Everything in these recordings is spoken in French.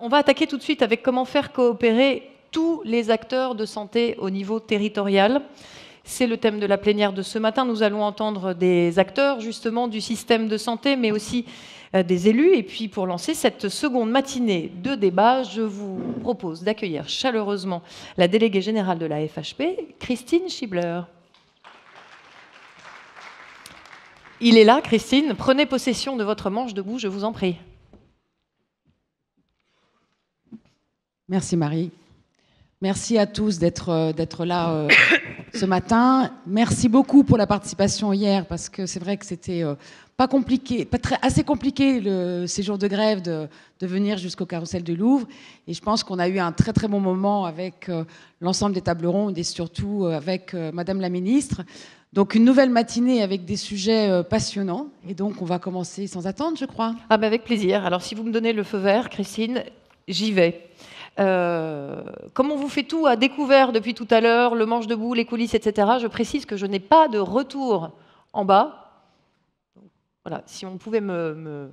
On va attaquer tout de suite avec comment faire coopérer tous les acteurs de santé au niveau territorial. C'est le thème de la plénière de ce matin. Nous allons entendre des acteurs justement du système de santé, mais aussi des élus. Et puis pour lancer cette seconde matinée de débat, je vous propose d'accueillir chaleureusement la déléguée générale de la FHP, Christine Schibler. Il est là, Christine. Prenez possession de votre manche debout, je vous en prie. Merci Marie. Merci à tous d'être là ce matin. Merci beaucoup pour la participation hier, parce que c'est vrai que c'était pas compliqué, assez compliqué ces jours de grève de venir jusqu'au Carrousel du Louvre. Et je pense qu'on a eu un très très bon moment avec l'ensemble des tables rondes et surtout avec Madame la Ministre. Donc une nouvelle matinée avec des sujets passionnants. Et donc on va commencer sans attendre, je crois. Ah ben avec plaisir. Alors si vous me donnez le feu vert, Christine, j'y vais. Comme on vous fait tout à découvert depuis tout à l'heure, le manche debout, les coulisses, etc., je précise que je n'ai pas de retour en bas. Voilà, si on pouvait me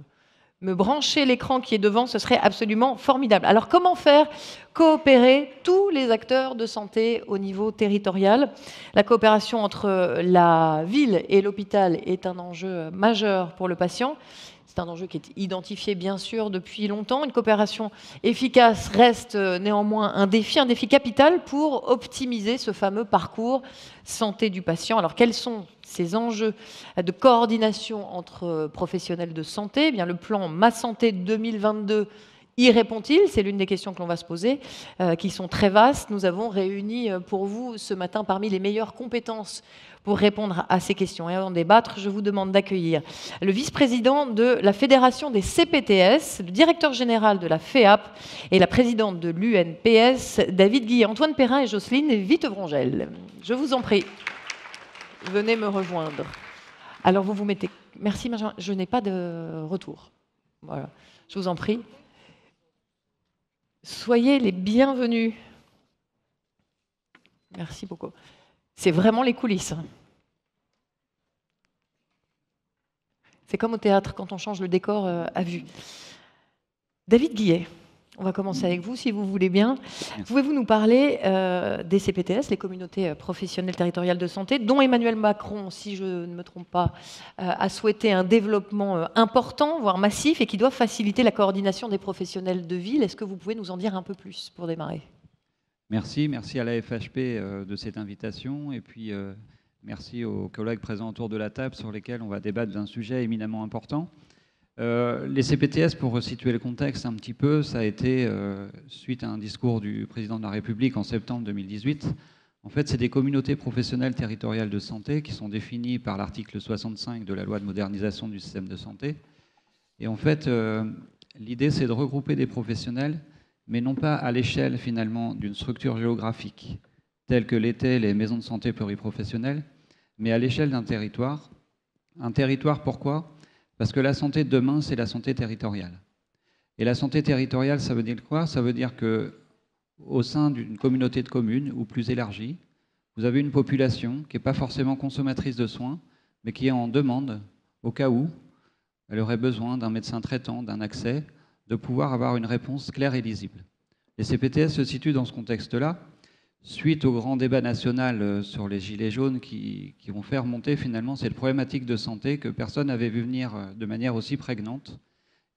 brancher l'écran qui est devant, ce serait absolument formidable. Alors comment faire coopérer tous les acteurs de santé au niveau territorial? La coopération entre la ville et l'hôpital est un enjeu majeur pour le patient. C'est un enjeu qui est identifié bien sûr depuis longtemps. Une coopération efficace reste néanmoins un défi capital pour optimiser ce fameux parcours santé du patient. Alors quels sont ces enjeux de coordination entre professionnels de santé? Eh bien, le plan Ma Santé 2022 y répond-il? C'est l'une des questions que l'on va se poser, qui sont très vastes. Nous avons réuni pour vous ce matin parmi les meilleures compétences pour répondre à ces questions. Et avant de débattre, je vous demande d'accueillir le vice-président de la Fédération des CPTS, le directeur général de la FEAP et la présidente de l'UNPS, David Guillet, Antoine Perrin et Jocelyne Vittevrongel. Je vous en prie, venez me rejoindre. Alors vous vous mettez... Merci, je n'ai pas de retour. Voilà, je vous en prie. Soyez les bienvenus. Merci beaucoup. C'est vraiment les coulisses. C'est comme au théâtre, quand on change le décor à vue. David Guillet, on va commencer avec vous, si vous voulez bien. Pouvez-vous nous parler des CPTS, les communautés professionnelles territoriales de santé, dont Emmanuel Macron, si je ne me trompe pas, a souhaité un développement important, voire massif, et qui doit faciliter la coordination des professionnels de ville. Est-ce que vous pouvez nous en dire un peu plus pour démarrer ? Merci à la FHP de cette invitation, et puis merci aux collègues présents autour de la table sur lesquels on va débattre d'un sujet éminemment important. Les CPTS, pour resituer le contexte un petit peu, ça a été, suite à un discours du président de la République en septembre 2018, en fait, c'est des communautés professionnelles territoriales de santé qui sont définies par l'article 65 de la loi de modernisation du système de santé. Et en fait, l'idée, c'est de regrouper des professionnels, mais non pas à l'échelle, finalement, d'une structure géographique, telle que l'étaient les maisons de santé pluriprofessionnelles, mais à l'échelle d'un territoire. Un territoire, pourquoi ? Parce que la santé de demain, c'est la santé territoriale. Et la santé territoriale, ça veut dire quoi? Ça veut dire qu'au sein d'une communauté de communes, ou plus élargie, vous avez une population qui n'est pas forcément consommatrice de soins, mais qui est en demande, au cas où elle aurait besoin d'un médecin traitant, d'un accès, de pouvoir avoir une réponse claire et lisible. Les CPTS se situent dans ce contexte-là, suite au grand débat national sur les gilets jaunes qui vont faire monter finalement cette problématique de santé que personne n'avait vu venir de manière aussi prégnante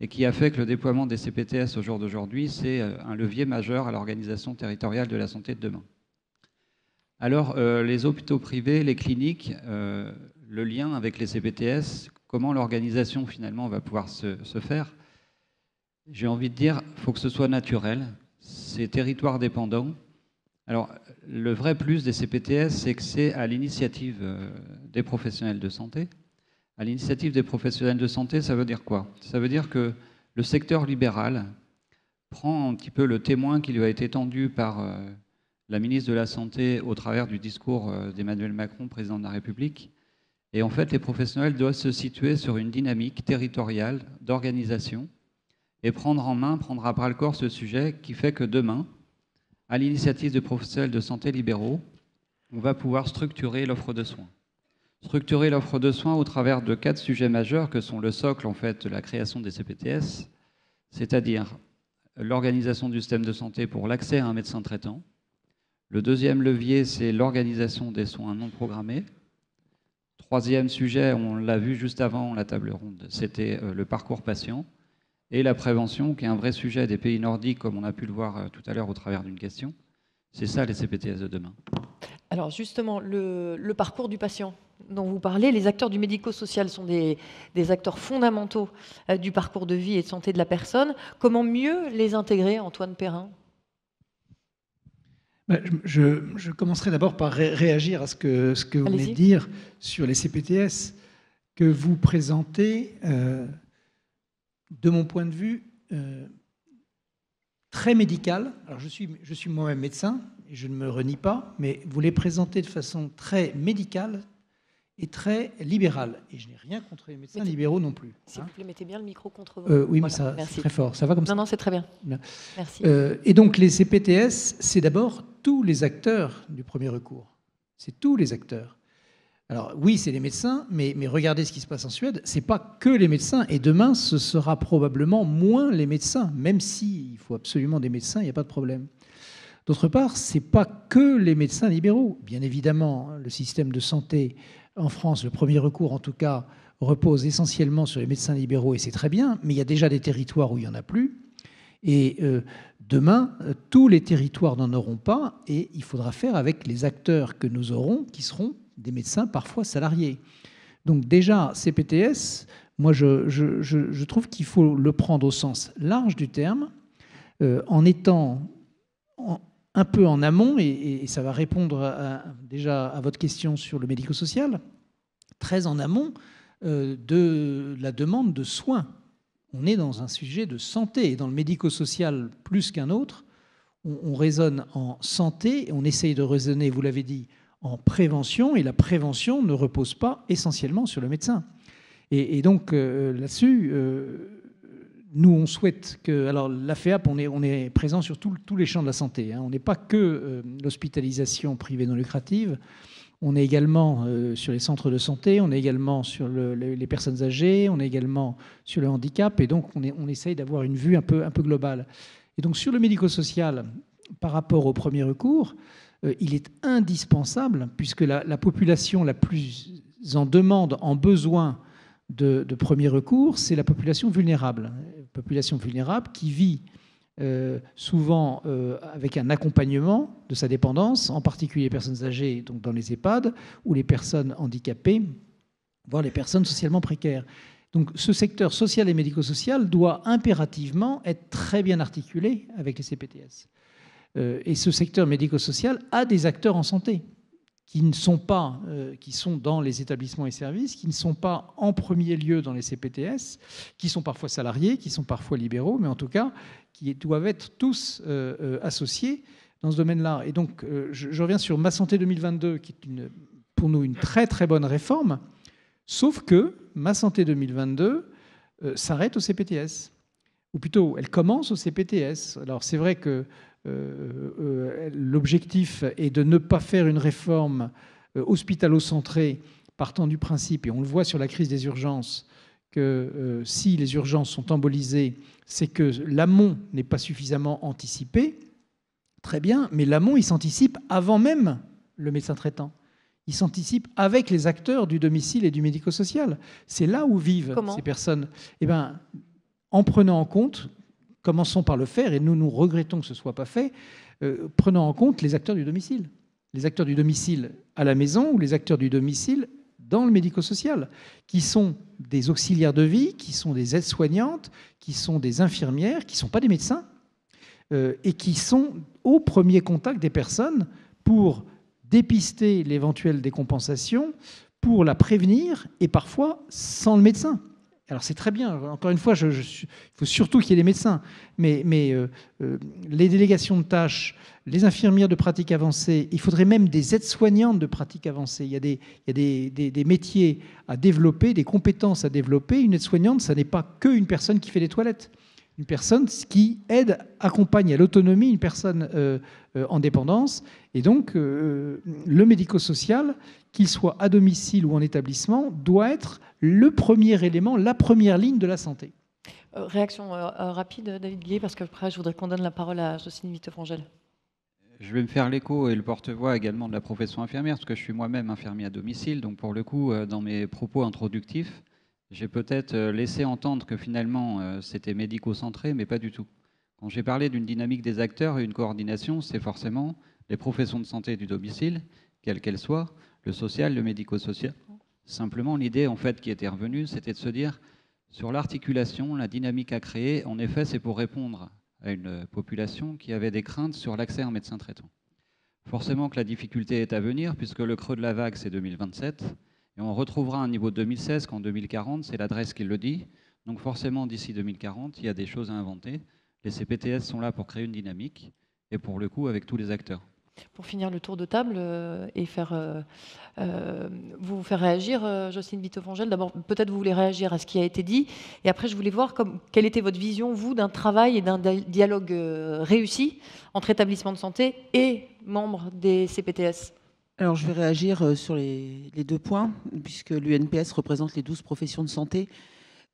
et qui a fait que le déploiement des CPTS au jour d'aujourd'hui, c'est un levier majeur à l'organisation territoriale de la santé de demain. Alors, les hôpitaux privés, les cliniques, le lien avec les CPTS, comment l'organisation finalement va pouvoir se faire? J'ai envie de dire, il faut que ce soit naturel, c'est territoire dépendant. Alors, le vrai plus des CPTS, c'est que c'est à l'initiative des professionnels de santé. À l'initiative des professionnels de santé, ça veut dire quoi? Ça veut dire que le secteur libéral prend un petit peu le témoin qui lui a été tendu par la ministre de la Santé au travers du discours d'Emmanuel Macron, président de la République. Et en fait, les professionnels doivent se situer sur une dynamique territoriale d'organisation et prendre en main, prendre à bras-le-corps ce sujet qui fait que demain, à l'initiative de professionnels de santé libéraux, on va pouvoir structurer l'offre de soins. Structurer l'offre de soins au travers de 4 sujets majeurs que sont le socle en fait de la création des CPTS, c'est-à-dire l'organisation du système de santé pour l'accès à un médecin traitant. Le deuxième levier, c'est l'organisation des soins non programmés. Troisième sujet, on l'a vu juste avant la table ronde, c'était le parcours patient et la prévention, qui est un vrai sujet des pays nordiques, comme on a pu le voir tout à l'heure au travers d'une question. C'est ça les CPTS de demain. Alors justement, le parcours du patient dont vous parlez, les acteurs du médico-social sont des acteurs fondamentaux du parcours de vie et de santé de la personne. Comment mieux les intégrer, Antoine Perrin ? Je commencerai d'abord par réagir à ce que vous venez de dire sur les CPTS, que vous présentez, de mon point de vue, très médical. Alors je suis moi-même médecin, et je ne me renie pas, mais vous les présentez de façon très médicale et très libérale. Et je n'ai rien contre les médecins libéraux non plus. S'il vous plaît, mettez bien le micro contre vous. Oui, mais ça, c'est très fort. Ça va comme ça ? Non, c'est très bien. Merci. Et donc les CPTS, c'est d'abord tous les acteurs du premier recours. C'est tous les acteurs. Alors oui, c'est les médecins, mais regardez ce qui se passe en Suède. C'est pas que les médecins. Et demain, ce sera probablement moins les médecins. Même s'il faut absolument des médecins, il n'y a pas de problème. D'autre part, c'est pas que les médecins libéraux. Bien évidemment, le système de santé en France, le premier recours en tout cas, repose essentiellement sur les médecins libéraux, et c'est très bien, mais il y a déjà des territoires où il n'y en a plus. Et demain, tous les territoires n'en auront pas, et il faudra faire avec les acteurs que nous aurons, qui seront des médecins parfois salariés. Donc déjà, CPTS, moi je trouve qu'il faut le prendre au sens large du terme, en étant un peu en amont, et ça va répondre déjà à votre question sur le médico-social, très en amont de la demande de soins. On est dans un sujet de santé, et dans le médico-social plus qu'un autre, on raisonne en santé, on essaye de raisonner, vous l'avez dit, en prévention, et la prévention ne repose pas essentiellement sur le médecin. Et donc là-dessus, nous on souhaite que... Alors la FEAP, on est présent sur tous les champs de la santé, hein. On n'est pas que l'hospitalisation privée non lucrative, on est également sur les centres de santé, on est également sur les personnes âgées, on est également sur le handicap, et donc on essaye d'avoir une vue un peu globale. Et donc sur le médico-social, par rapport au premier recours, il est indispensable, puisque la population la plus en demande, en besoin de premier recours, c'est la population vulnérable. Population vulnérable qui vit souvent avec un accompagnement de sa dépendance, en particulier les personnes âgées, donc dans les EHPAD, ou les personnes handicapées, voire les personnes socialement précaires. Donc ce secteur social et médico-social doit impérativement être très bien articulé avec les CPTS. Et ce secteur médico-social a des acteurs en santé qui ne sont pas, qui sont dans les établissements et services, qui ne sont pas en premier lieu dans les CPTS, qui sont parfois salariés, qui sont parfois libéraux, mais en tout cas, qui doivent être tous associés dans ce domaine-là. Et donc, je reviens sur Ma Santé 2022, qui est pour nous une très très bonne réforme, sauf que Ma Santé 2022 s'arrête au CPTS. Ou plutôt, elle commence au CPTS. Alors c'est vrai que l'objectif est de ne pas faire une réforme hospitalo-centrée partant du principe, et on le voit sur la crise des urgences, que si les urgences sont embolisées, c'est que l'amont n'est pas suffisamment anticipé. Très bien, mais l'amont, il s'anticipe avant même le médecin traitant. Il s'anticipe avec les acteurs du domicile et du médico-social. C'est là où vivent ces personnes. Eh bien, en prenant en compte... Commençons par le faire, et nous regrettons que ce ne soit pas fait, prenant en compte les acteurs du domicile. Les acteurs du domicile à la maison ou les acteurs du domicile dans le médico-social, qui sont des auxiliaires de vie, qui sont des aides-soignantes, qui sont des infirmières, qui ne sont pas des médecins, et qui sont au premier contact des personnes pour dépister l'éventuelle décompensation, pour la prévenir, et parfois sans le médecin. Alors c'est très bien, encore une fois, il faut surtout qu'il y ait des médecins, mais les délégations de tâches, les infirmières de pratique avancée, il faudrait même des aides-soignantes de pratique avancée. Il y a des métiers à développer, des compétences à développer. Une aide-soignante, ça n'est pas qu'une personne qui fait les toilettes. Une personne qui aide, accompagne à l'autonomie une personne en dépendance. Et donc, le médico-social, qu'il soit à domicile ou en établissement, doit être le premier élément, la première ligne de la santé. Réaction rapide, David Guillet, parce qu'après, je voudrais qu'on donne la parole à Jocelyne Wittefrangel. Je vais me faire l'écho et le porte-voix également de la profession infirmière, parce que je suis moi-même infirmier à domicile. Donc pour le coup, dans mes propos introductifs, j'ai peut-être laissé entendre que finalement c'était médico-centré, mais pas du tout. Quand j'ai parlé d'une dynamique des acteurs et une coordination, c'est forcément les professions de santé du domicile, quelles qu'elles soient, le social, le médico-social. Simplement, l'idée en fait qui était revenue, c'était de se dire sur l'articulation, la dynamique à créer, en effet, c'est pour répondre à une population qui avait des craintes sur l'accès à un médecin traitant. Forcément que la difficulté est à venir, puisque le creux de la vague, c'est 2027, et on retrouvera un niveau de 2016 qu'en 2040, c'est l'adresse qui le dit. Donc forcément, d'ici 2040, il y a des choses à inventer. Les CPTS sont là pour créer une dynamique, et pour le coup, avec tous les acteurs. Pour finir le tour de table et vous faire réagir, Jocelyne Wittefrangel, d'abord, peut-être vous voulez réagir à ce qui a été dit, et après, je voulais voir quelle était votre vision, vous, d'un travail et d'un dialogue réussi entre établissements de santé et membres des CPTS. Alors, je vais réagir sur les 2 points, puisque l'UNPS représente les 12 professions de santé.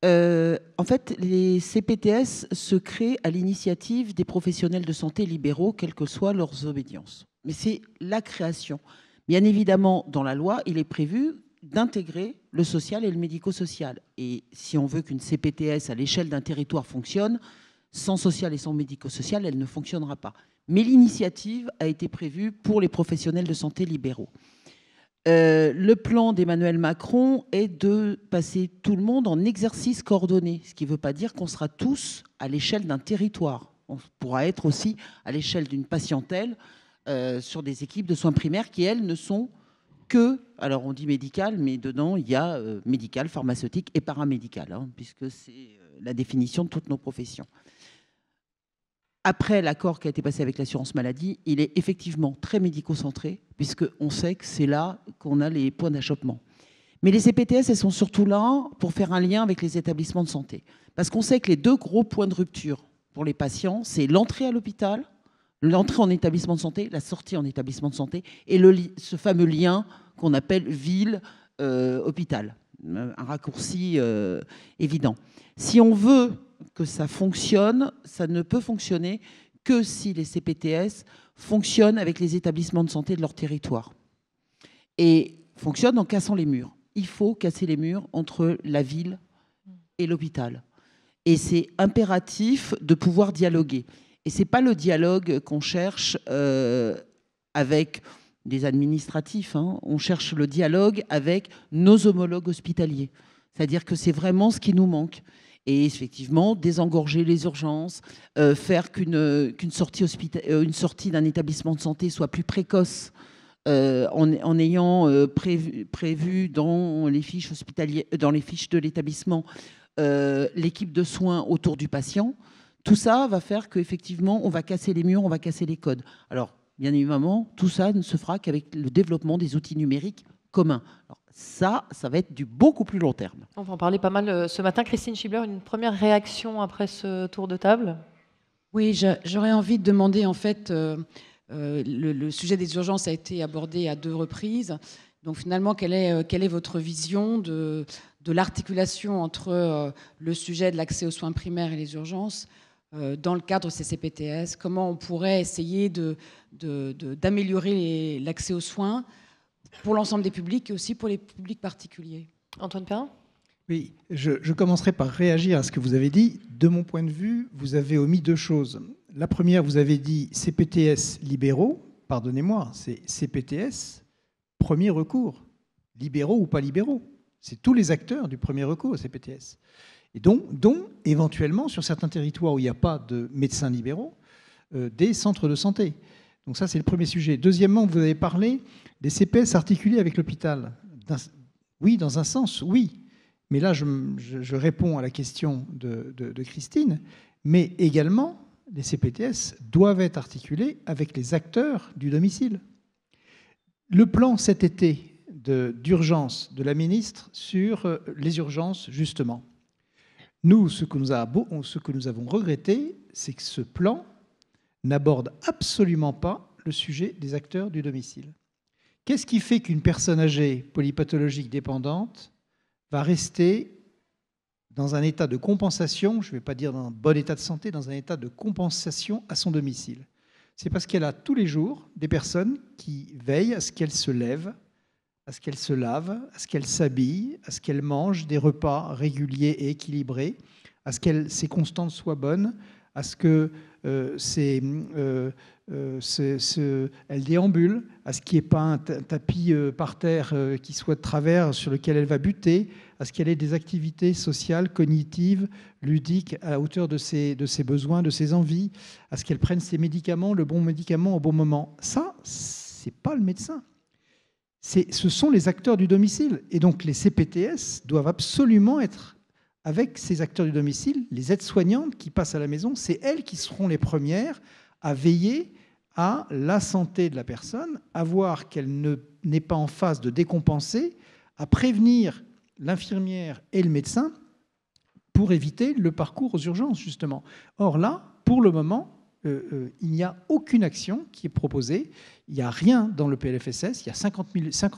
En fait, les CPTS se créent à l'initiative des professionnels de santé libéraux, quelles que soient leurs obédiences. Mais c'est la création. Bien évidemment, dans la loi, il est prévu d'intégrer le social et le médico-social. Et si on veut qu'une CPTS à l'échelle d'un territoire fonctionne, sans social et sans médico-social, elle ne fonctionnera pas. Mais l'initiative a été prévue pour les professionnels de santé libéraux. Le plan d'Emmanuel Macron est de passer tout le monde en exercice coordonné, ce qui ne veut pas dire qu'on sera tous à l'échelle d'un territoire. On pourra être aussi à l'échelle d'une patientèle sur des équipes de soins primaires qui, elles, ne sont que, alors on dit médical, mais dedans, il y a médical, pharmaceutique et paramédical, hein, puisque c'est la définition de toutes nos professions. Après l'accord qui a été passé avec l'assurance maladie, il est effectivement très médico-centré, puisqu'on sait que c'est là qu'on a les points d'achoppement. Mais les CPTS, elles sont surtout là pour faire un lien avec les établissements de santé. Parce qu'on sait que les 2 gros points de rupture pour les patients, c'est l'entrée à l'hôpital, l'entrée en établissement de santé, la sortie en établissement de santé, et ce fameux lien qu'on appelle ville-hôpital. Un raccourci évident. Si on veut que ça fonctionne, ça ne peut fonctionner que si les CPTS fonctionnent avec les établissements de santé de leur territoire. Et fonctionnent en cassant les murs. Il faut casser les murs entre la ville et l'hôpital. Et c'est impératif de pouvoir dialoguer. Et ce n'est pas le dialogue qu'on cherche avec des administratifs, hein. On cherche le dialogue avec nos homologues hospitaliers. C'est-à-dire que c'est vraiment ce qui nous manque. Et effectivement, désengorger les urgences, faire qu'une sortie d'un établissement de santé soit plus précoce en ayant prévu dans les fiches hospitalières, dans les fiches de l'établissement, l'équipe de soins autour du patient. Tout ça va faire qu'effectivement, on va casser les murs, on va casser les codes. Alors, bien évidemment, tout ça ne se fera qu'avec le développement des outils numériques communs. Alors, ça va être du beaucoup plus long terme. On va en parler pas mal ce matin. Christine Schibler, une première réaction après ce tour de table? Oui, j'aurais envie de demander, en fait, le sujet des urgences a été abordé à 2 reprises. Donc finalement, quelle est votre vision de l'articulation entre le sujet de l'accès aux soins primaires et les urgences dans le cadre de ces CPTS? Comment on pourrait essayer d'améliorer l'accès aux soins pour l'ensemble des publics et aussi pour les publics particuliers? Antoine Perrin? Oui, je commencerai par réagir à ce que vous avez dit. De mon point de vue, vous avez omis 2 choses. La première, vous avez dit CPTS libéraux. Pardonnez-moi, c'est CPTS premier recours. Libéraux ou pas libéraux. C'est tous les acteurs du premier recours au CPTS. Et dont éventuellement, sur certains territoires où il n'y a pas de médecins libéraux, des centres de santé. Donc ça, c'est le premier sujet. Deuxièmement, vous avez parlé des CPS articulés avec l'hôpital. Oui, dans un sens, oui. Mais là, je réponds à la question de Christine. Mais également, les CPTS doivent être articulés avec les acteurs du domicile. Le plan cet été d'urgence de la ministre sur les urgences, justement. Nous, ce que nous avons regretté, c'est que ce plan n'aborde absolument pas le sujet des acteurs du domicile. Qu'est-ce qui fait qu'une personne âgée, polypathologique, dépendante, va rester dans un état de compensation, je ne vais pas dire dans un bon état de santé, dans un état de compensation à son domicile. C'est parce qu'elle a tous les jours des personnes qui veillent à ce qu'elle se lève, à ce qu'elle se lave, à ce qu'elle s'habille, à ce qu'elle mange des repas réguliers et équilibrés, à ce que ses constantes soient bonnes, à ce que elle déambule, à ce qu'il n'y ait pas un tapis par terre qui soit de travers sur lequel elle va buter, à ce qu'elle ait des activités sociales, cognitives, ludiques, à la hauteur de ses besoins, de ses envies, à ce qu'elle prenne ses médicaments, le bon médicament au bon moment. Ça, c'est pas le médecin. Ce sont les acteurs du domicile. Et donc les CPTS doivent absolument être avec ces acteurs du domicile, les aides-soignantes qui passent à la maison, c'est elles qui seront les premières à veiller à la santé de la personne, à voir qu'elle n'est pas en phase de décompenser, à prévenir l'infirmière et le médecin pour éviter le parcours aux urgences, justement. Or là, pour le moment, il n'y a aucune action qui est proposée. Il n'y a rien dans le PLFSS. Il y a 50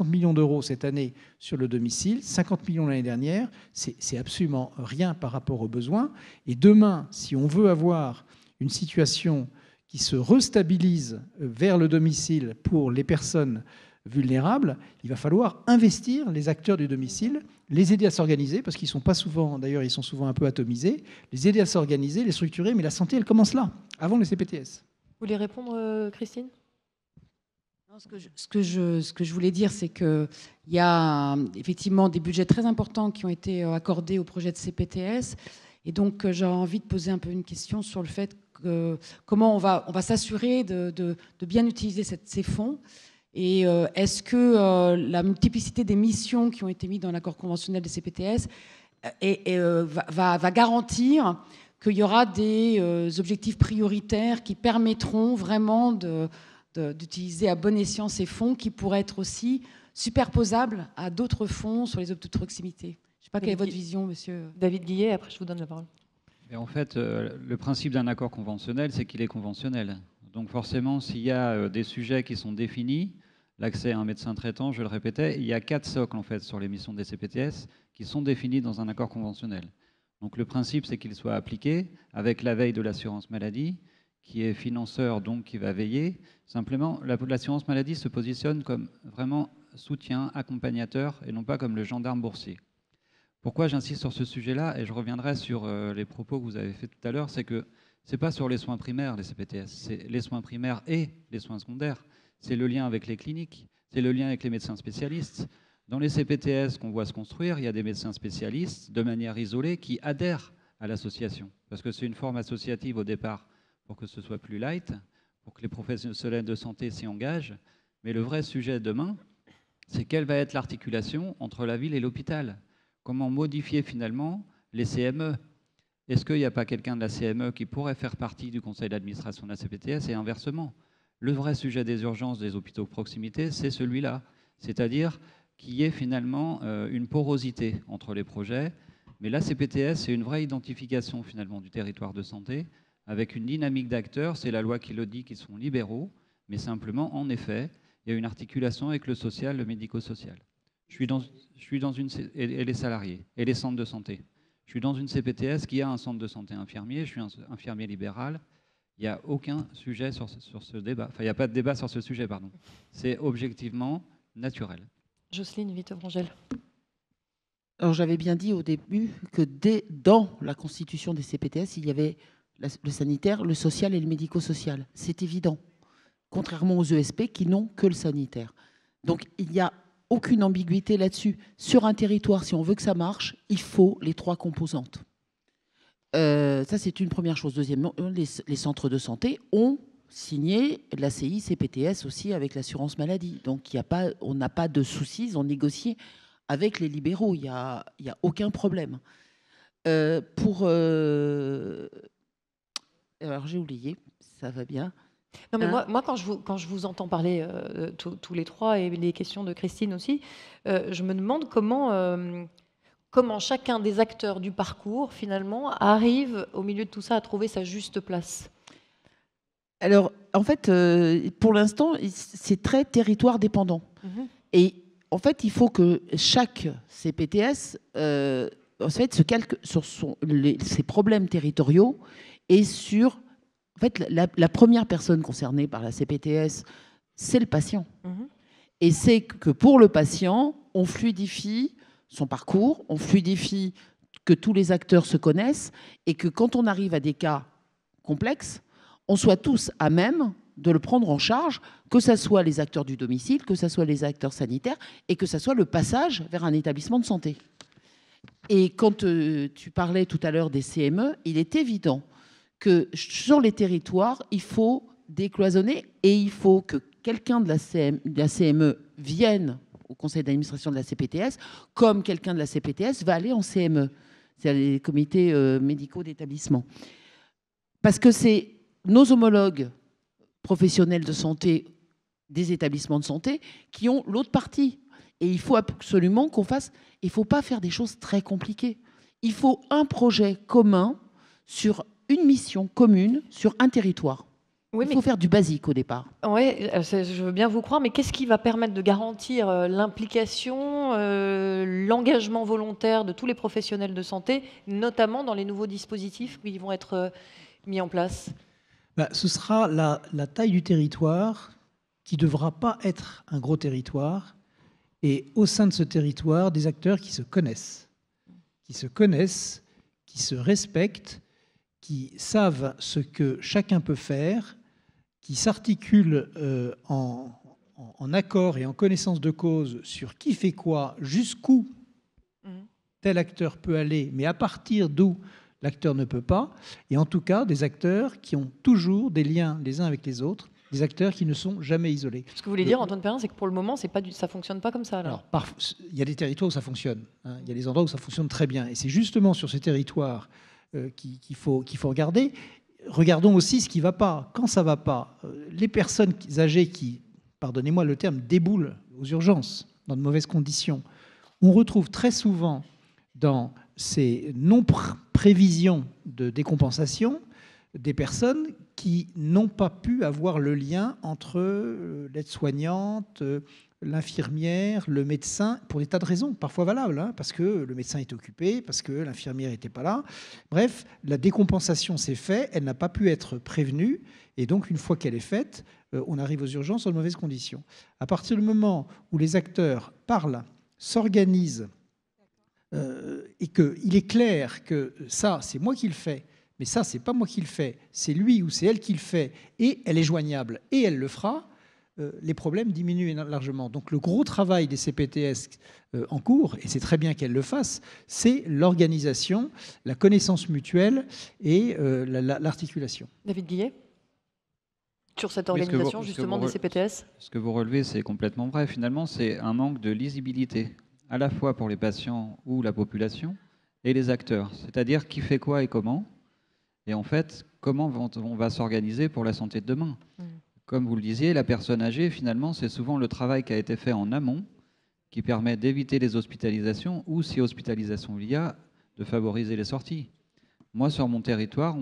millions d'euros cette année sur le domicile, 50 millions l'année dernière. C'est absolument rien par rapport aux besoins. Et demain, si on veut avoir une situation qui se restabilise vers le domicile pour les personnes vulnérables, il va falloir investir les acteurs du domicile, les aider à s'organiser, parce qu'ils sont pas souvent, d'ailleurs ils sont souvent un peu atomisés, les aider à s'organiser, les structurer, mais la santé elle commence là, avant les CPTS. Vous voulez répondre, Christine ? Non, ce que je voulais dire, c'est qu'il y a effectivement des budgets très importants qui ont été accordés au projet de CPTS, et donc j'ai envie de poser un peu une question sur le fait que comment on va s'assurer de bien utiliser ces fonds. Et est-ce que la multiplicité des missions qui ont été mises dans l'accord conventionnel des CPTS va garantir qu'il y aura des objectifs prioritaires qui permettront vraiment d'utiliser à bon escient ces fonds qui pourraient être aussi superposables à d'autres fonds sur les hôpitaux de proximité? Je ne sais pas quelle est votre vision, monsieur David Guillet, après je vous donne la parole. Et en fait, le principe d'un accord conventionnel, c'est qu'il est conventionnel. Donc forcément, s'il y a des sujets qui sont définis, l'accès à un médecin traitant, je le répétais, il y a 4 socles en fait sur les missions des CPTS qui sont définis dans un accord conventionnel. Donc le principe, c'est qu'il soit appliqué avec la veille de l'assurance maladie, qui est financeur, donc qui va veiller. Simplement, l'assurance maladie se positionne comme vraiment soutien, accompagnateur, et non pas comme le gendarme boursier. Pourquoi j'insiste sur ce sujet-là, et je reviendrai sur les propos que vous avez faits tout à l'heure, c'est que ce n'est pas sur les soins primaires, les CPTS, c'est les soins primaires et les soins secondaires. C'est le lien avec les cliniques, c'est le lien avec les médecins spécialistes. Dans les CPTS qu'on voit se construire, il y a des médecins spécialistes, de manière isolée, qui adhèrent à l'association. Parce que c'est une forme associative au départ, pour que ce soit plus light, pour que les professionnels de santé s'y engagent. Mais le vrai sujet demain, c'est quelle va être l'articulation entre la ville et l'hôpital. Comment modifier finalement les CME? Est-ce qu'il n'y a pas quelqu'un de la CME qui pourrait faire partie du conseil d'administration de la CPTS et inversement? Le vrai sujet des urgences des hôpitaux de proximité, c'est celui-là. C'est-à-dire qu'il y ait finalement une porosité entre les projets. Mais la CPTS, c'est une vraie identification finalement du territoire de santé avec une dynamique d'acteurs. C'est la loi qui le dit, qu'ils sont libéraux. Mais simplement, en effet, il y a une articulation avec le social, le médico-social. Je suis dans une... Et les salariés, et les centres de santé. Je suis dans une CPTS qui a un centre de santé infirmier. Je suis un infirmier libéral. Il n'y a aucun sujet sur ce débat. Enfin, il n'y a pas de débat sur ce sujet, pardon. C'est objectivement naturel. Jocelyne Witte-Vrangel. Alors, j'avais bien dit au début que dans la constitution des CPTS, il y avait le sanitaire, le social et le médico-social. C'est évident. Contrairement aux ESP qui n'ont que le sanitaire. Donc, il n'y a aucune ambiguïté là-dessus. Sur un territoire, si on veut que ça marche, il faut les 3 composantes. Ça, c'est une première chose. Deuxièmement, les centres de santé ont signé l'ACI CPTS aussi avec l'assurance maladie. Donc, on n'a pas de soucis, ils ont négocié avec les libéraux. Il n'y a aucun problème. Alors, j'ai oublié, ça va bien. Non, mais moi quand je vous entends parler tous les 3 et les questions de Christine aussi, je me demande comment chacun des acteurs du parcours, finalement, arrive, au milieu de tout ça, à trouver sa juste place. Alors, en fait, pour l'instant, c'est très territoire dépendant. Et en fait, il faut que chaque CPTS en fait, se calque sur ses problèmes territoriaux et sur... En fait, la première personne concernée par la CPTS, c'est le patient. Et c'est que pour le patient, on fluidifie son parcours, on fluidifie que tous les acteurs se connaissent et que quand on arrive à des cas complexes, on soit tous à même de le prendre en charge, que ce soit les acteurs du domicile, que ce soit les acteurs sanitaires et que ce soit le passage vers un établissement de santé. Et quand tu parlais tout à l'heure des CME, il est évident que sur les territoires, il faut décloisonner et il faut que quelqu'un de la CME vienne au conseil d'administration de la CPTS, comme quelqu'un de la CPTS va aller en CME, c'est les comités médicaux d'établissement. Parce que c'est nos homologues professionnels de santé des établissements de santé qui ont l'autre partie. Et il faut absolument qu'on fasse... Il ne faut pas faire des choses très compliquées. Il faut un projet commun sur une mission commune sur un territoire. Oui, il faut faire du basique au départ. Oui, je veux bien vous croire, mais qu'est-ce qui va permettre de garantir l'implication, l'engagement volontaire de tous les professionnels de santé, notamment dans les nouveaux dispositifs qui vont être mis en place? Ce sera la taille du territoire qui ne devra pas être un gros territoire, et au sein de ce territoire, des acteurs qui se connaissent, qui se respectent, qui savent ce que chacun peut faire, qui s'articulent en accord et en connaissance de cause sur qui fait quoi, jusqu'où tel acteur peut aller, mais à partir d'où l'acteur ne peut pas, et en tout cas des acteurs qui ont toujours des liens les uns avec les autres, des acteurs qui ne sont jamais isolés. Ce que vous voulez dire, Antoine Perrin, c'est que pour le moment, ça ne fonctionne pas comme ça. Alors, il y a des territoires où ça fonctionne, hein, il y a des endroits où ça fonctionne très bien, et c'est justement sur ces territoires qu'il faut regarder. Regardons aussi ce qui ne va pas. Quand ça ne va pas, les personnes âgées qui, pardonnez-moi le terme, déboulent aux urgences dans de mauvaises conditions, on retrouve très souvent dans ces non-prévisions de décompensation des personnes qui n'ont pas pu avoir le lien entre l'aide-soignante, l'infirmière, le médecin, pour des tas de raisons, parfois valables, hein, parce que le médecin est occupé, parce que l'infirmière n'était pas là. Bref, la décompensation s'est faite, elle n'a pas pu être prévenue, et donc une fois qu'elle est faite, on arrive aux urgences dans de mauvaises conditions. À partir du moment où les acteurs parlent, s'organisent, et qu'il est clair que ça, c'est moi qui le fais, mais ça, c'est pas moi qui le fais, c'est lui ou c'est elle qui le fait, et elle est joignable, et elle le fera, les problèmes diminuent largement. Donc le gros travail des CPTS en cours, et c'est très bien qu'elles le fassent, c'est l'organisation, la connaissance mutuelle et l'articulation. David Guillet, sur cette organisation justement des CPTS? Ce que vous relevez, c'est complètement vrai. Finalement, c'est un manque de lisibilité, à la fois pour les patients ou la population, et les acteurs. C'est-à-dire qui fait quoi et comment. Et en fait, comment on va s'organiser pour la santé de demain. Comme vous le disiez, la personne âgée, finalement, c'est souvent le travail qui a été fait en amont qui permet d'éviter les hospitalisations ou, si hospitalisation il y a, de favoriser les sorties. Moi, sur mon territoire,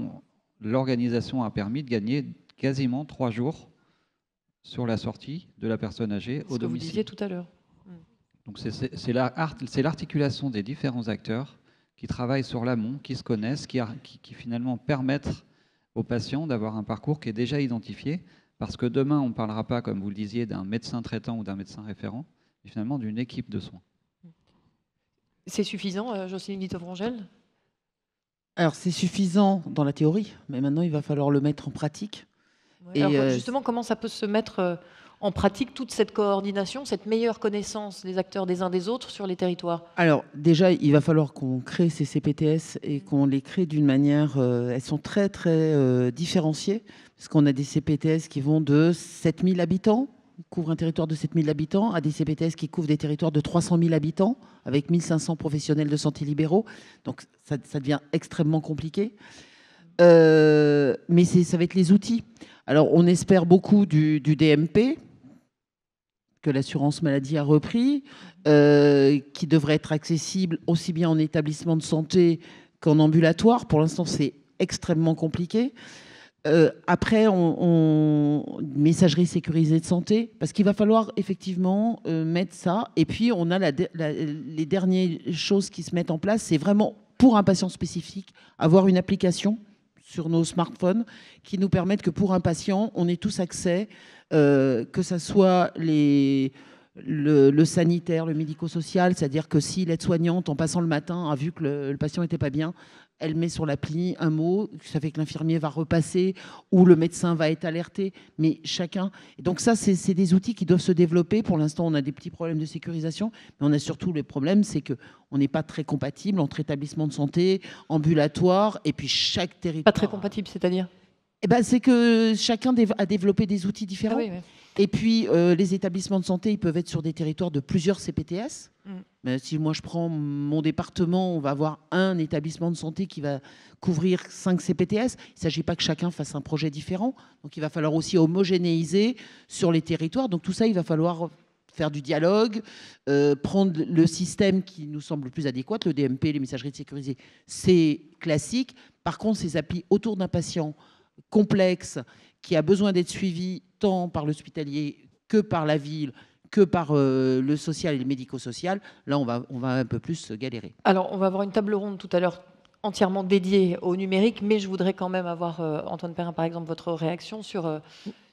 l'organisation a permis de gagner quasiment 3 jours sur la sortie de la personne âgée au domicile. Ce que vous disiez tout à l'heure. Donc c'est l'articulation des différents acteurs qui travaillent sur l'amont, qui se connaissent, qui finalement permettent aux patients d'avoir un parcours qui est déjà identifié, parce que demain, on ne parlera pas, comme vous le disiez, d'un médecin traitant ou d'un médecin référent, mais finalement d'une équipe de soins. C'est suffisant, Jocelyne Guiteau-Frangel ? Alors, c'est suffisant dans la théorie, mais maintenant, il va falloir le mettre en pratique. Ouais, alors, justement, comment ça peut se mettre en pratique, toute cette coordination, cette meilleure connaissance des acteurs des uns des autres sur les territoires? Alors, déjà, il va falloir qu'on crée ces CPTS et qu'on les crée d'une manière... elles sont très, très différenciées, parce qu'on a des CPTS qui vont de 7000 habitants, couvrent un territoire de 7000 habitants, à des CPTS qui couvrent des territoires de 300 000 habitants, avec 1500 professionnels de santé libéraux. Donc, ça devient extrêmement compliqué. Mais ça va être les outils. Alors, on espère beaucoup du DMP, que l'assurance maladie a repris, qui devrait être accessible aussi bien en établissement de santé qu'en ambulatoire. Pour l'instant, c'est extrêmement compliqué. Après, messagerie sécurisée de santé, parce qu'il va falloir effectivement mettre ça. Et puis, on a les dernières choses qui se mettent en place, c'est vraiment pour un patient spécifique, avoir une application sur nos smartphones qui nous permettent que pour un patient, on ait tous accès, que ce soit le sanitaire, le médico-social, c'est-à-dire que si l'aide-soignante, en passant le matin, a vu que le patient n'était pas bien, elle met sur l'appli un mot, ça fait que l'infirmier va repasser ou le médecin va être alerté, mais chacun... Et donc ça, c'est des outils qui doivent se développer. Pour l'instant, on a des petits problèmes de sécurisation, mais on a surtout les problèmes, c'est qu'on n'est pas très compatible entre établissements de santé, ambulatoires, et puis chaque territoire... Pas très compatible, c'est-à-dire c'est que chacun a développé des outils différents. Ah oui, oui. Et puis, les établissements de santé, ils peuvent être sur des territoires de plusieurs CPTS. Mais si moi, je prends mon département, on va avoir un établissement de santé qui va couvrir 5 CPTS. Il ne s'agit pas que chacun fasse un projet différent. Donc, il va falloir aussi homogénéiser sur les territoires. Donc, tout ça, il va falloir faire du dialogue, prendre le système qui nous semble le plus adéquat, le DMP, les messageries sécurisées, c'est classique. Par contre, ces applis autour d'un patient complexe qui a besoin d'être suivi tant par l'hospitalier que par la ville, que par le social et le médico-social, là, on va un peu plus galérer. Alors, on va avoir une table ronde tout à l'heure entièrement dédiée au numérique, mais je voudrais quand même avoir, Antoine Perrin, par exemple, votre réaction sur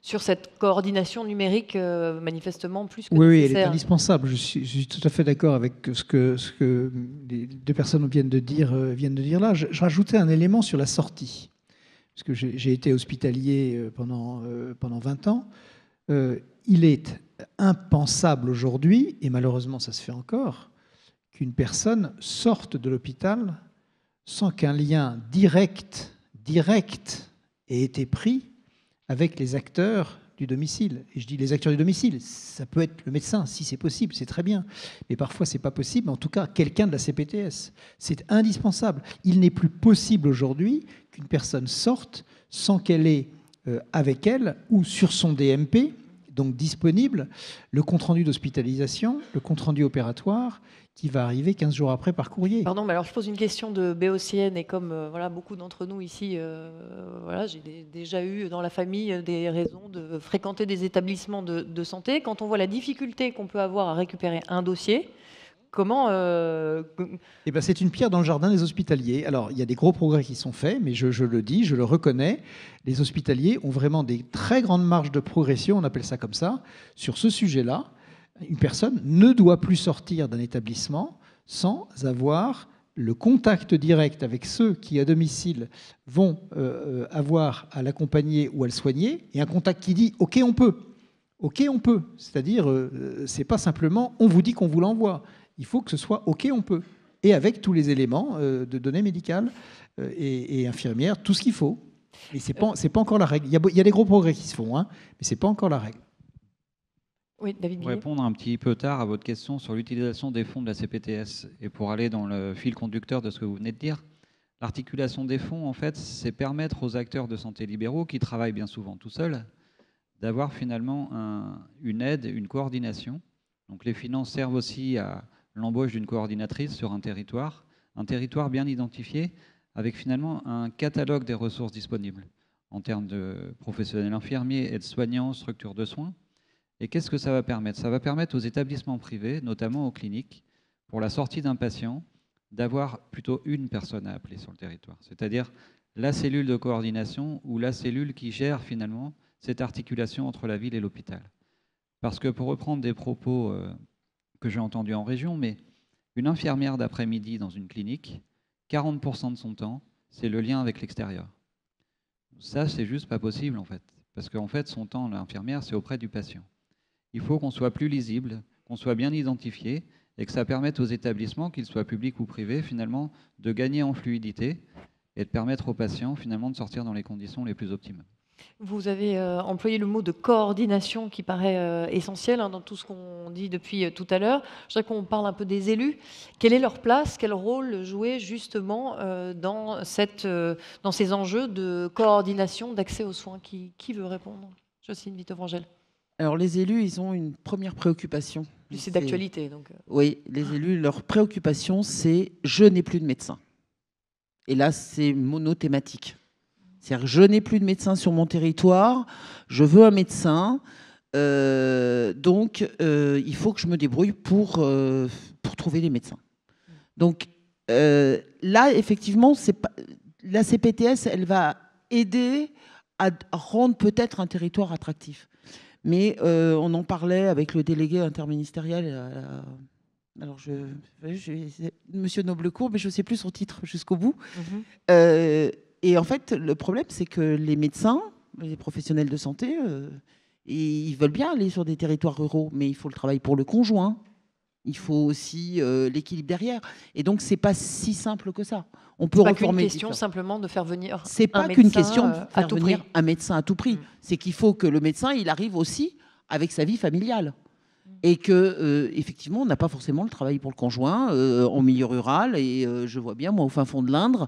cette coordination numérique, manifestement plus que oui, nécessaire. elle est indispensable. Je suis tout à fait d'accord avec ce que les deux personnes viennent de dire là. Je rajoutais un élément sur la sortie. Parce que j'ai été hospitalier pendant 20 ans. Il est impensable aujourd'hui, et malheureusement ça se fait encore, qu'une personne sorte de l'hôpital sans qu'un lien direct ait été pris avec les acteurs du domicile. Et je dis les acteurs du domicile, ça peut être le médecin, si c'est possible, c'est très bien. Mais parfois, c'est pas possible. En tout cas, quelqu'un de la CPTS. C'est indispensable. Il n'est plus possible aujourd'hui qu'une personne sorte sans qu'elle ait avec elle ou sur son DMP, donc disponible, le compte-rendu d'hospitalisation, le compte-rendu opératoire, qui va arriver 15 jours après par courrier. Pardon, mais alors je pose une question de béotienne, et comme voilà, beaucoup d'entre nous ici, voilà, j'ai déjà eu dans la famille des raisons de fréquenter des établissements de santé. Quand on voit la difficulté qu'on peut avoir à récupérer un dossier, comment Eh ben, c'est une pierre dans le jardin des hospitaliers. Alors, il y a des gros progrès qui sont faits, mais je le dis, je le reconnais. Les hospitaliers ont vraiment des très grandes marges de progression, on appelle ça comme ça, sur ce sujet-là. Une personne ne doit plus sortir d'un établissement sans avoir le contact direct avec ceux qui, à domicile, vont avoir à l'accompagner ou à le soigner, et un contact qui dit « OK, on peut ». OK, on peut. C'est-à-dire, c'est pas simplement « on vous dit qu'on vous l'envoie ». Il faut que ce soit « OK, on peut ». Et avec tous les éléments de données médicales et infirmières, tout ce qu'il faut. Mais ce n'est pas encore la règle. Il y a des gros progrès qui se font, hein, mais ce n'est pas encore la règle. Oui, David Pour Guillet. répondre un petit peu tard à votre question sur l'utilisation des fonds de la CPTS, et pour aller dans le fil conducteur de ce que vous venez de dire, l'articulation des fonds, en fait, c'est permettre aux acteurs de santé libéraux, qui travaillent bien souvent tout seuls, d'avoir finalement une aide, une coordination. Donc les finances servent aussi à l'embauche d'une coordinatrice sur un territoire bien identifié, avec finalement un catalogue des ressources disponibles en termes de professionnels infirmiers, aides-soignants, structures de soins. Et qu'est-ce que ça va permettre? Ça va permettre aux établissements privés, notamment aux cliniques, pour la sortie d'un patient, d'avoir plutôt une personne à appeler sur le territoire. C'est-à-dire la cellule de coordination ou la cellule qui gère finalement cette articulation entre la ville et l'hôpital. Parce que pour reprendre des propos que j'ai entendus en région, mais une infirmière d'après-midi dans une clinique, 40% de son temps, c'est le lien avec l'extérieur. Ça, c'est juste pas possible en fait. Parce qu'en fait, son temps, l'infirmière, c'est auprès du patient. Il faut qu'on soit plus lisible, qu'on soit bien identifié et que ça permette aux établissements, qu'ils soient publics ou privés, finalement, de gagner en fluidité et de permettre aux patients, finalement, de sortir dans les conditions les plus optimales. Vous avez employé le mot de coordination qui paraît essentiel dans tout ce qu'on dit depuis tout à l'heure. Je voudrais qu'on parle un peu des élus. Quelle est leur place, quel rôle jouer justement dans ces enjeux de coordination, d'accès aux soins? Qui veut répondre? Jocelyne Vito-Frangel. Alors les élus, ils ont une première préoccupation. C'est d'actualité. Donc. Oui, les élus, leur préoccupation, c'est « je n'ai plus de médecin ». Et là, c'est monothématique. C'est-à-dire que je n'ai plus de médecin sur mon territoire, je veux un médecin, donc il faut que je me débrouille pour trouver des médecins. Donc là, effectivement, la CPTS, elle va aider à rendre peut-être un territoire attractif. Mais on en parlait avec le délégué interministériel. Alors, Monsieur Noblecourt, mais je ne sais plus son titre jusqu'au bout. Et en fait, le problème, c'est que les médecins, les professionnels de santé, ils veulent bien aller sur des territoires ruraux, mais il faut le travail pour le conjoint. Il faut aussi l'équilibre derrière. Et donc, c'est pas si simple que ça. On peut reformer. C'est pas qu'une question simplement de faire venir. C'est pas qu'une question de faire venir un médecin à tout prix. C'est qu'il faut que le médecin, il arrive aussi avec sa vie familiale. Et que effectivement, on n'a pas forcément le travail pour le conjoint en milieu rural. Et je vois bien, moi, au fin fond de l'Indre,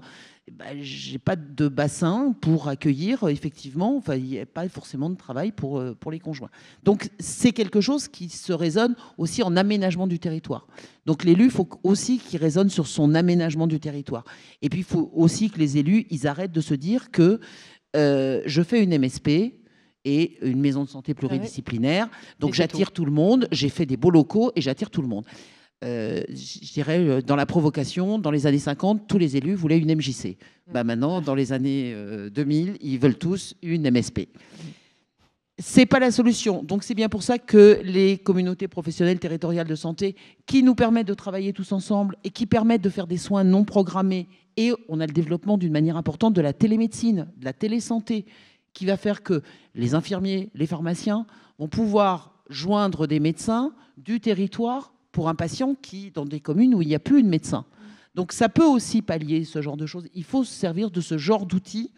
j'ai pas de bassin pour accueillir, effectivement, enfin, il n'y a pas forcément de travail pour les conjoints. Donc, c'est quelque chose qui se raisonne aussi en aménagement du territoire. Donc, l'élu, il faut aussi qu'il raisonne sur son aménagement du territoire. Et puis, il faut aussi que les élus, ils arrêtent de se dire que je fais une MSP et une maison de santé pluridisciplinaire, donc j'attire tout le monde, j'ai fait des beaux locaux et j'attire tout le monde. Je dirais, dans la provocation, dans les années 50, tous les élus voulaient une MJC. Maintenant, dans les années 2000, ils veulent tous une MSP. C'est pas la solution. Donc, c'est bien pour ça que les communautés professionnelles territoriales de santé, qui nous permettent de travailler tous ensemble et qui permettent de faire des soins non programmés, et on a le développement d'une manière importante de la télémédecine, de la télésanté, qui va faire que les infirmiers, les pharmaciens vont pouvoir joindre des médecins du territoire pour un patient qui, dans des communes où il n'y a plus de médecin. Donc ça peut aussi pallier ce genre de choses. Il faut se servir de ce genre d'outils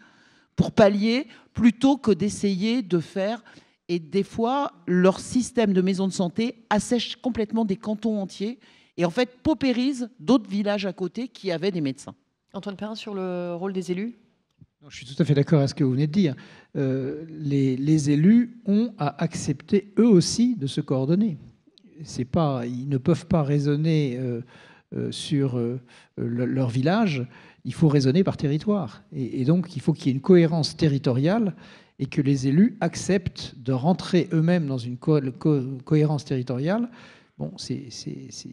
pour pallier plutôt que d'essayer de faire. Et des fois, leur système de maison de santé assèche complètement des cantons entiers et en fait paupérise d'autres villages à côté qui avaient des médecins. Antoine Perrin, sur le rôle des élus ? Je suis tout à fait d'accord avec ce que vous venez de dire. Les élus ont à accepter eux aussi de se coordonner. Ils ne peuvent pas raisonner sur leur village, il faut raisonner par territoire. Et donc, il faut qu'il y ait une cohérence territoriale et que les élus acceptent de rentrer eux-mêmes dans une cohérence territoriale. Bon,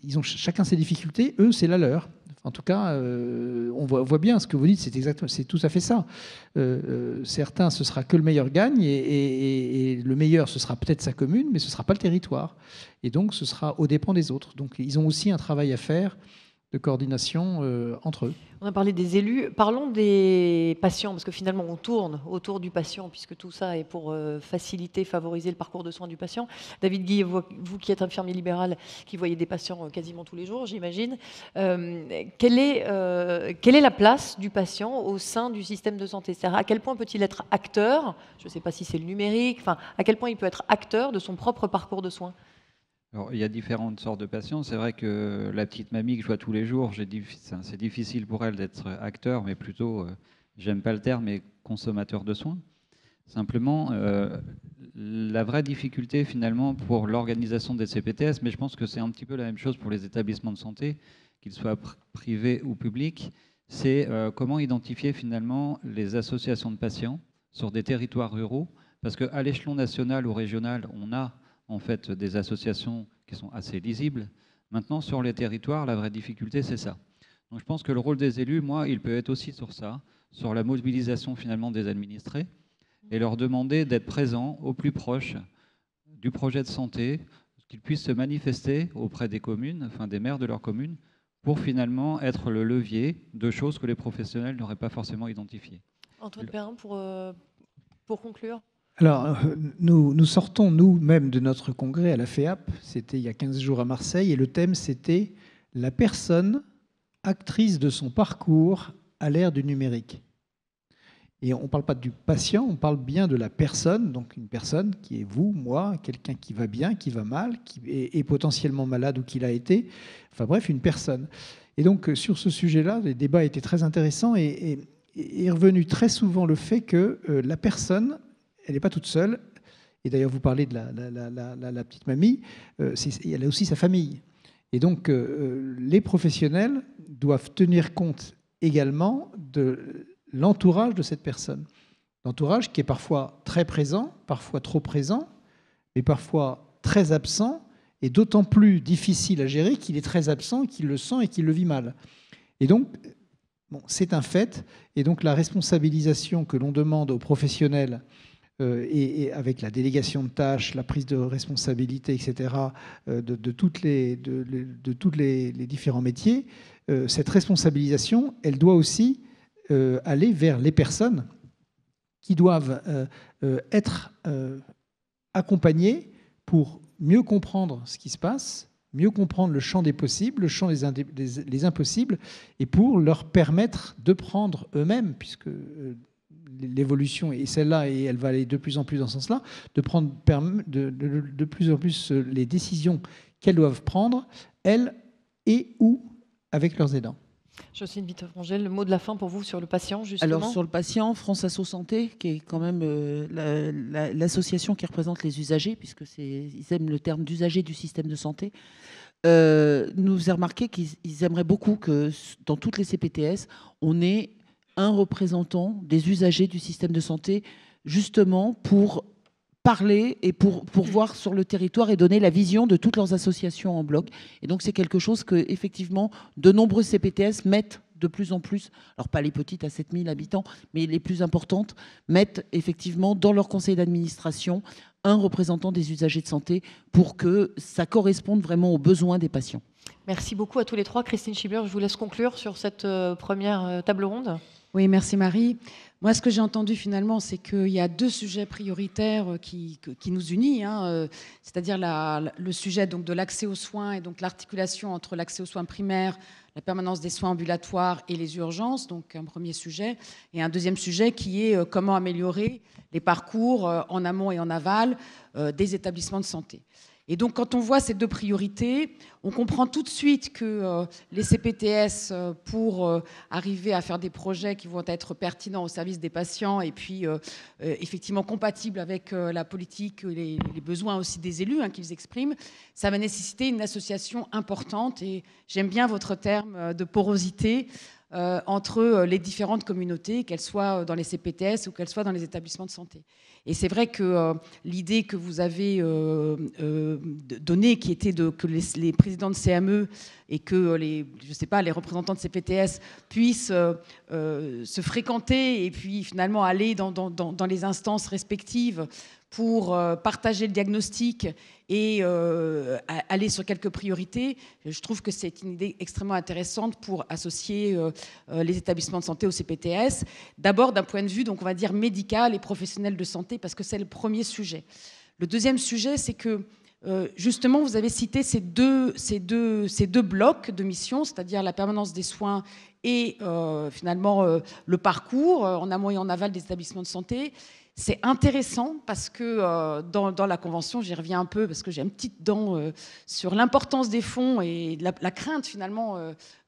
ils ont chacun ses difficultés, eux, c'est la leur. En tout cas, on voit bien ce que vous dites, c'est tout à fait ça. Certains, ce sera que le meilleur gagne, et le meilleur, ce sera peut-être sa commune, mais ce ne sera pas le territoire. Et donc, ce sera aux dépens des autres. Donc, ils ont aussi un travail à faire de coordination entre eux. On a parlé des élus. Parlons des patients, parce que finalement, on tourne autour du patient, puisque tout ça est pour faciliter, favoriser le parcours de soins du patient. David Guy, vous qui êtes infirmier libéral, qui voyez des patients quasiment tous les jours, j'imagine, quelle est la place du patient au sein du système de santé ? C'est-à-dire, à quel point peut-il être acteur ? Je ne sais pas si c'est le numérique, enfin, à quel point il peut être acteur de son propre parcours de soins ? Alors, il y a différentes sortes de patients. C'est vrai que la petite mamie que je vois tous les jours, c'est difficile pour elle d'être acteur, mais plutôt, j'aime pas le terme, mais consommateur de soins. Simplement, la vraie difficulté finalement pour l'organisation des CPTS, mais je pense que c'est un petit peu la même chose pour les établissements de santé, qu'ils soient privés ou publics, c'est comment identifier finalement les associations de patients sur des territoires ruraux, parce qu'à l'échelon national ou régional, on a en fait des associations qui sont assez lisibles. Maintenant, sur les territoires, la vraie difficulté, c'est ça. Donc je pense que le rôle des élus, moi, il peut être aussi sur ça, sur la mobilisation finalement des administrés, et leur demander d'être présents au plus proche du projet de santé, qu'ils puissent se manifester auprès des communes, enfin des maires de leurs communes, pour finalement être le levier de choses que les professionnels n'auraient pas forcément identifiées. Antoine Perrin, pour conclure. Alors, nous sortons nous-mêmes de notre congrès à la FEAP, c'était il y a 15 jours à Marseille, et le thème c'était « La personne actrice de son parcours à l'ère du numérique ». Et on ne parle pas du patient, on parle bien de la personne, donc une personne qui est vous, moi, quelqu'un qui va bien, qui va mal, qui est potentiellement malade ou qui l'a été, enfin bref, une personne. Et donc, sur ce sujet-là, les débats étaient très intéressants et est revenu très souvent le fait que la personne, elle n'est pas toute seule. Et d'ailleurs, vous parlez de la petite mamie, elle a aussi sa famille. Et donc, les professionnels doivent tenir compte également de l'entourage de cette personne. d'entourage qui est parfois très présent, parfois trop présent, mais parfois très absent, et d'autant plus difficile à gérer qu'il est très absent, qu'il le sent et qu'il le vit mal. Et donc, bon, c'est un fait, et donc la responsabilisation que l'on demande aux professionnels, et avec la délégation de tâches, la prise de responsabilité, etc., de tous les différents métiers, cette responsabilisation, elle doit aussi aller vers les personnes qui doivent être accompagnées pour mieux comprendre ce qui se passe, mieux comprendre le champ des possibles, le champ des impossibles, et pour leur permettre de prendre eux-mêmes, puisque l'évolution est celle-là et elle va aller de plus en plus dans ce sens-là, de prendre de plus en plus les décisions qu'elles doivent prendre, elles et ou avec leurs aidants. Jocelyne Vitefrangel, le mot de la fin pour vous sur le patient, justement. Alors sur le patient, France Asso Santé, qui est quand même l'association qui représente les usagers, puisque ils aiment le terme d'usager du système de santé, nous a remarqué qu'ils aimeraient beaucoup que dans toutes les CPTS, on ait un représentant des usagers du système de santé, justement pour parler et pour voir sur le territoire et donner la vision de toutes leurs associations en bloc. Et donc c'est quelque chose que effectivement de nombreux CPTS mettent de plus en plus, alors pas les petites à 7000 habitants, mais les plus importantes, mettent effectivement dans leur conseil d'administration un représentant des usagers de santé pour que ça corresponde vraiment aux besoins des patients. Merci beaucoup à tous les trois. Christine Schibler, je vous laisse conclure sur cette première table ronde. Oui, merci Marie. Moi, ce que j'ai entendu finalement, c'est qu'il y a deux sujets prioritaires qui nous unissent, c'est-à-dire le sujet donc, de l'accès aux soins et donc l'articulation entre l'accès aux soins primaires, la permanence des soins ambulatoires et les urgences, donc un premier sujet, et un deuxième sujet qui est comment améliorer les parcours en amont et en aval des établissements de santé. Et donc, quand on voit ces deux priorités, on comprend tout de suite que les CPTS, pour arriver à faire des projets qui vont être pertinents au service des patients et puis effectivement compatibles avec la politique, les besoins aussi des élus qu'ils expriment, ça va nécessiter une association importante. Et j'aime bien votre terme de porosité entre les différentes communautés, qu'elles soient dans les CPTS ou qu'elles soient dans les établissements de santé. Et c'est vrai que l'idée que vous avez donnée, qui était que les présidents de CME et que les représentants de CPTS puissent se fréquenter et puis finalement aller dans les instances respectives pour partager le diagnostic et aller sur quelques priorités, je trouve que c'est une idée extrêmement intéressante pour associer les établissements de santé au CPTS. D'abord d'un point de vue, donc on va dire médical et professionnel de santé, parce que c'est le premier sujet. Le deuxième sujet, c'est que justement, vous avez cité ces deux blocs de mission, c'est-à-dire la permanence des soins et finalement le parcours en amont et en aval des établissements de santé. C'est intéressant parce que dans la Convention, j'y reviens un peu parce que j'ai une petite dent sur l'importance des fonds et la crainte finalement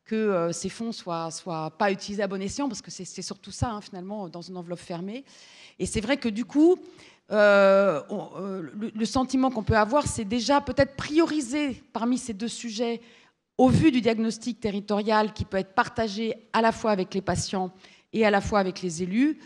que ces fonds soient pas utilisés à bon escient, parce que c'est surtout ça finalement dans une enveloppe fermée. Et c'est vrai que du coup, le sentiment qu'on peut avoir, c'est déjà peut-être prioriser parmi ces deux sujets au vu du diagnostic territorial qui peut être partagé à la fois avec les patients et à la fois avec les élus,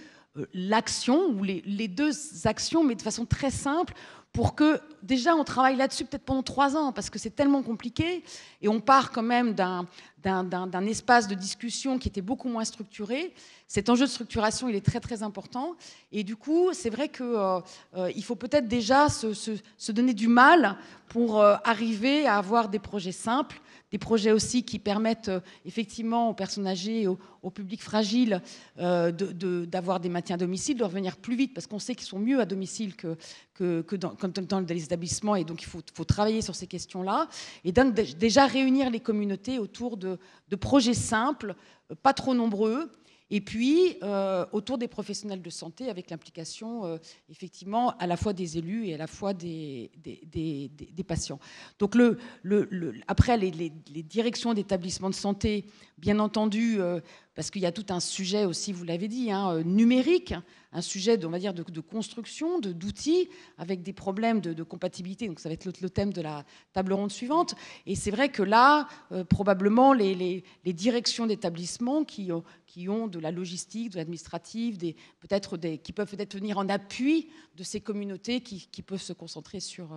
l'action, ou les deux actions, mais de façon très simple, pour que déjà on travaille là-dessus peut-être pendant 3 ans, parce que c'est tellement compliqué, et on part quand même d'un espace de discussion qui était beaucoup moins structuré. Cet enjeu de structuration, il est très très important, et du coup, c'est vrai qu'il faut peut-être déjà se donner du mal pour arriver à avoir des projets simples, des projets aussi qui permettent effectivement aux personnes âgées, au public fragile, d'avoir des maintiens à domicile, de revenir plus vite, parce qu'on sait qu'ils sont mieux à domicile que dans les établissements, et donc il faut travailler sur ces questions-là. Et donc déjà réunir les communautés autour de projets simples, pas trop nombreux, et puis autour des professionnels de santé, avec l'implication effectivement à la fois des élus et à la fois des patients. Donc après les directions d'établissements de santé, bien entendu, parce qu'il y a tout un sujet aussi, vous l'avez dit, numérique, un sujet on va dire de construction, d'outils, avec des problèmes de compatibilité. Donc ça va être le thème de la table ronde suivante. Et c'est vrai que là, probablement, les directions d'établissements qui qui ont de la logistique, de l'administratif, peut-être qui peuvent peut-être venir en appui de ces communautés qui peuvent se concentrer sur...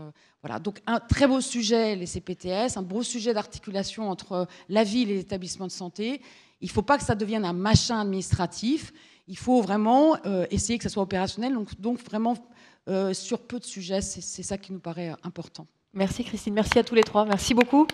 voilà. Donc un très beau sujet, les CPTS, un beau sujet d'articulation entre la ville et les établissements de santé. Il ne faut pas que ça devienne un machin administratif. Il faut vraiment essayer que ça soit opérationnel. Donc vraiment, sur peu de sujets, c'est ça qui nous paraît important. Merci Christine, merci à tous les trois, merci beaucoup.